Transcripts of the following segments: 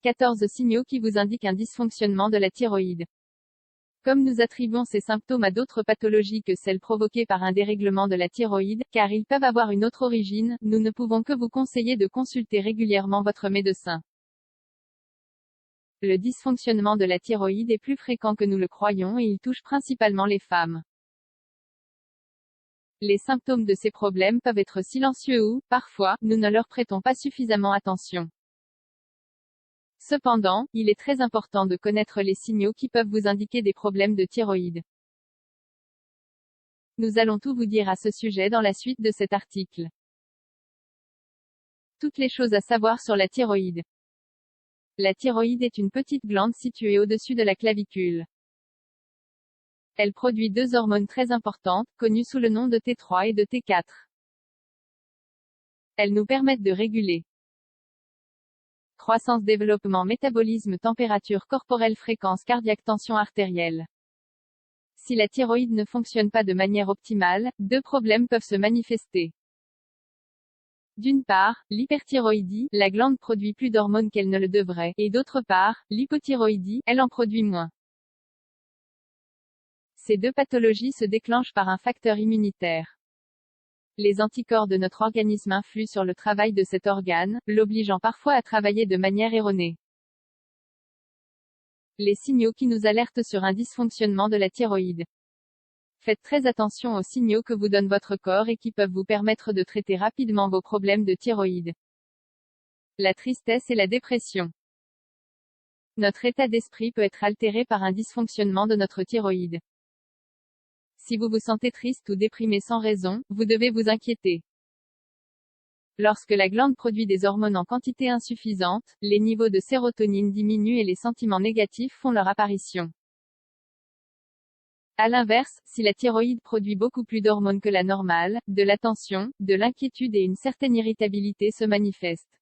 14 signaux qui vous indiquent un dysfonctionnement de la thyroïde. Comme nous attribuons ces symptômes à d'autres pathologies que celles provoquées par un dérèglement de la thyroïde, car ils peuvent avoir une autre origine, nous ne pouvons que vous conseiller de consulter régulièrement votre médecin. Le dysfonctionnement de la thyroïde est plus fréquent que nous le croyons et il touche principalement les femmes. Les symptômes de ces problèmes peuvent être silencieux ou, parfois, nous ne leur prêtons pas suffisamment attention. Cependant, il est très important de connaître les signaux qui peuvent vous indiquer des problèmes de thyroïde. Nous allons tout vous dire à ce sujet dans la suite de cet article. Toutes les choses à savoir sur la thyroïde. La thyroïde est une petite glande située au-dessus de la clavicule. Elle produit deux hormones très importantes, connues sous le nom de T3 et de T4. Elles nous permettent de réguler croissance, développement, métabolisme, température corporelle, fréquence cardiaque, tension artérielle. Si la thyroïde ne fonctionne pas de manière optimale, deux problèmes peuvent se manifester. D'une part, l'hyperthyroïdie, la glande produit plus d'hormones qu'elle ne le devrait, et d'autre part, l'hypothyroïdie, elle en produit moins. Ces deux pathologies se déclenchent par un facteur immunitaire. Les anticorps de notre organisme influent sur le travail de cet organe, l'obligeant parfois à travailler de manière erronée. Les signaux qui nous alertent sur un dysfonctionnement de la thyroïde. Faites très attention aux signaux que vous donne votre corps et qui peuvent vous permettre de traiter rapidement vos problèmes de thyroïde. La tristesse et la dépression. Notre état d'esprit peut être altéré par un dysfonctionnement de notre thyroïde. Si vous vous sentez triste ou déprimé sans raison, vous devez vous inquiéter. Lorsque la glande produit des hormones en quantité insuffisante, les niveaux de sérotonine diminuent et les sentiments négatifs font leur apparition. À l'inverse, si la thyroïde produit beaucoup plus d'hormones que la normale, de la tension, de l'inquiétude et une certaine irritabilité se manifestent.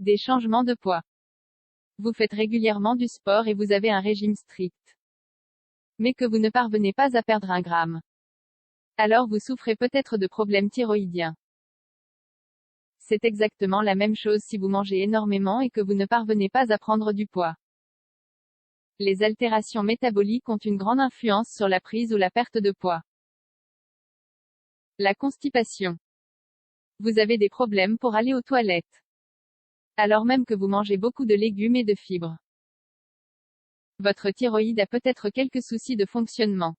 Des changements de poids. Vous faites régulièrement du sport et vous avez un régime strict. Mais que vous ne parvenez pas à perdre 1 gramme. Alors vous souffrez peut-être de problèmes thyroïdiens. C'est exactement la même chose si vous mangez énormément et que vous ne parvenez pas à prendre du poids. Les altérations métaboliques ont une grande influence sur la prise ou la perte de poids. La constipation. Vous avez des problèmes pour aller aux toilettes. Alors même que vous mangez beaucoup de légumes et de fibres. Votre thyroïde a peut-être quelques soucis de fonctionnement.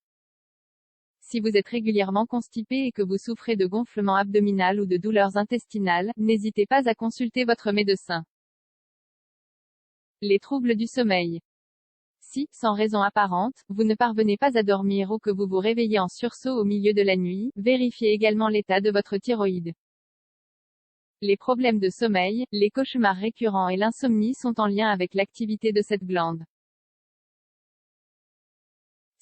Si vous êtes régulièrement constipé et que vous souffrez de gonflement abdominal ou de douleurs intestinales, n'hésitez pas à consulter votre médecin. Les troubles du sommeil. Si, sans raison apparente, vous ne parvenez pas à dormir ou que vous vous réveillez en sursaut au milieu de la nuit, vérifiez également l'état de votre thyroïde. Les problèmes de sommeil, les cauchemars récurrents et l'insomnie sont en lien avec l'activité de cette glande.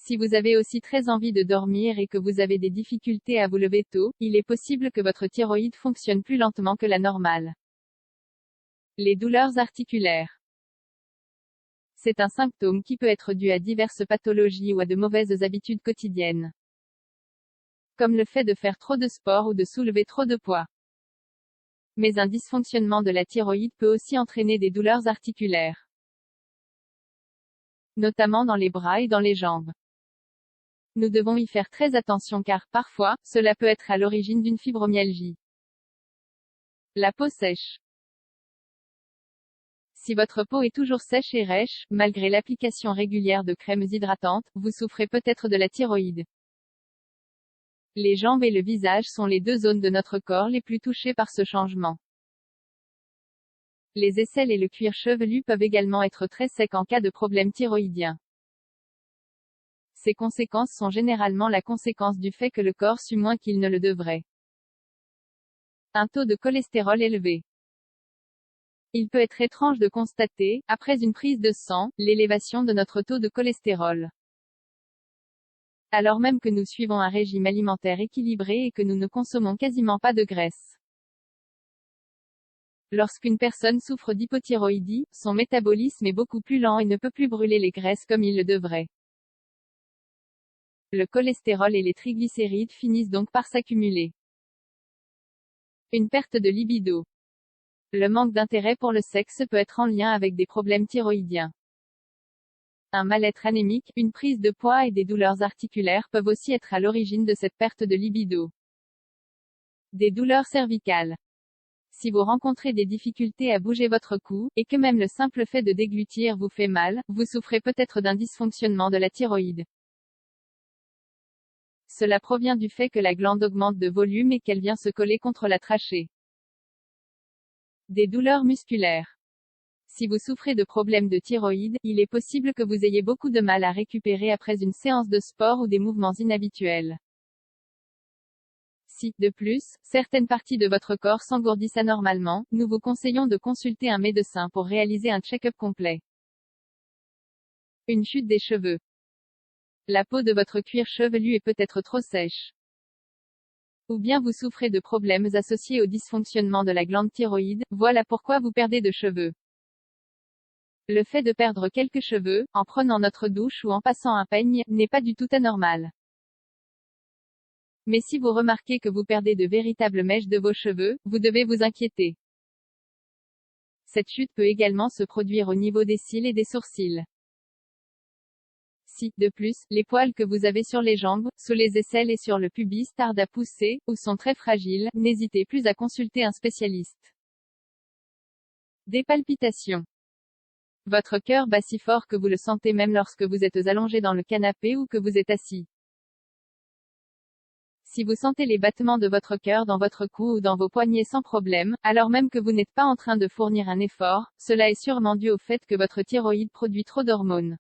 Si vous avez aussi très envie de dormir et que vous avez des difficultés à vous lever tôt, il est possible que votre thyroïde fonctionne plus lentement que la normale. Les douleurs articulaires. C'est un symptôme qui peut être dû à diverses pathologies ou à de mauvaises habitudes quotidiennes. Comme le fait de faire trop de sport ou de soulever trop de poids. Mais un dysfonctionnement de la thyroïde peut aussi entraîner des douleurs articulaires. Notamment dans les bras et dans les jambes. Nous devons y faire très attention car, parfois, cela peut être à l'origine d'une fibromyalgie. La peau sèche. Si votre peau est toujours sèche et rêche, malgré l'application régulière de crèmes hydratantes, vous souffrez peut-être de la thyroïde. Les jambes et le visage sont les deux zones de notre corps les plus touchées par ce changement. Les aisselles et le cuir chevelu peuvent également être très secs en cas de problème thyroïdien. Ces conséquences sont généralement la conséquence du fait que le corps sue moins qu'il ne le devrait. Un taux de cholestérol élevé. Il peut être étrange de constater, après une prise de sang, l'élévation de notre taux de cholestérol. Alors même que nous suivons un régime alimentaire équilibré et que nous ne consommons quasiment pas de graisse. Lorsqu'une personne souffre d'hypothyroïdie, son métabolisme est beaucoup plus lent et ne peut plus brûler les graisses comme il le devrait. Le cholestérol et les triglycérides finissent donc par s'accumuler. Une perte de libido. Le manque d'intérêt pour le sexe peut être en lien avec des problèmes thyroïdiens. Un mal-être anémique, une prise de poids et des douleurs articulaires peuvent aussi être à l'origine de cette perte de libido. Des douleurs cervicales. Si vous rencontrez des difficultés à bouger votre cou, et que même le simple fait de déglutir vous fait mal, vous souffrez peut-être d'un dysfonctionnement de la thyroïde. Cela provient du fait que la glande augmente de volume et qu'elle vient se coller contre la trachée. Des douleurs musculaires. Si vous souffrez de problèmes de thyroïde, il est possible que vous ayez beaucoup de mal à récupérer après une séance de sport ou des mouvements inhabituels. Si, de plus, certaines parties de votre corps s'engourdissent anormalement, nous vous conseillons de consulter un médecin pour réaliser un check-up complet. Une chute des cheveux. La peau de votre cuir chevelu est peut-être trop sèche. Ou bien vous souffrez de problèmes associés au dysfonctionnement de la glande thyroïde, voilà pourquoi vous perdez de cheveux. Le fait de perdre quelques cheveux, en prenant notre douche ou en passant un peigne, n'est pas du tout anormal. Mais si vous remarquez que vous perdez de véritables mèches de vos cheveux, vous devez vous inquiéter. Cette chute peut également se produire au niveau des cils et des sourcils. Si, de plus, les poils que vous avez sur les jambes, sous les aisselles et sur le pubis tardent à pousser, ou sont très fragiles, n'hésitez plus à consulter un spécialiste. Des palpitations. Votre cœur bat si fort que vous le sentez même lorsque vous êtes allongé dans le canapé ou que vous êtes assis. Si vous sentez les battements de votre cœur dans votre cou ou dans vos poignets sans problème, alors même que vous n'êtes pas en train de fournir un effort, cela est sûrement dû au fait que votre thyroïde produit trop d'hormones.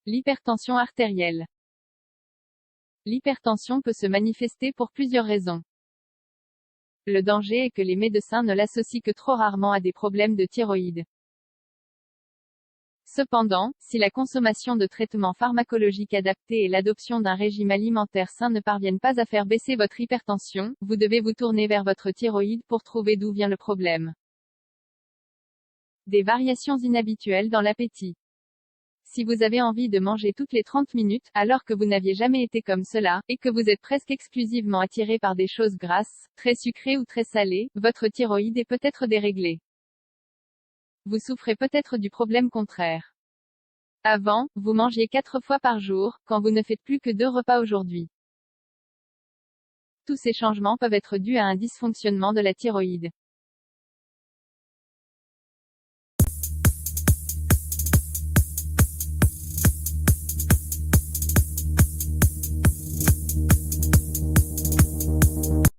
L'hypertension artérielle. L'hypertension peut se manifester pour plusieurs raisons. Le danger est que les médecins ne l'associent que trop rarement à des problèmes de thyroïde. Cependant, si la consommation de traitements pharmacologiques adaptés et l'adoption d'un régime alimentaire sain ne parviennent pas à faire baisser votre hypertension, vous devez vous tourner vers votre thyroïde pour trouver d'où vient le problème. Des variations inhabituelles dans l'appétit. Si vous avez envie de manger toutes les 30 minutes, alors que vous n'aviez jamais été comme cela, et que vous êtes presque exclusivement attiré par des choses grasses, très sucrées ou très salées, votre thyroïde est peut-être déréglée. Vous souffrez peut-être du problème contraire. Avant, vous mangiez 4 fois par jour, quand vous ne faites plus que 2 repas aujourd'hui. Tous ces changements peuvent être dus à un dysfonctionnement de la thyroïde.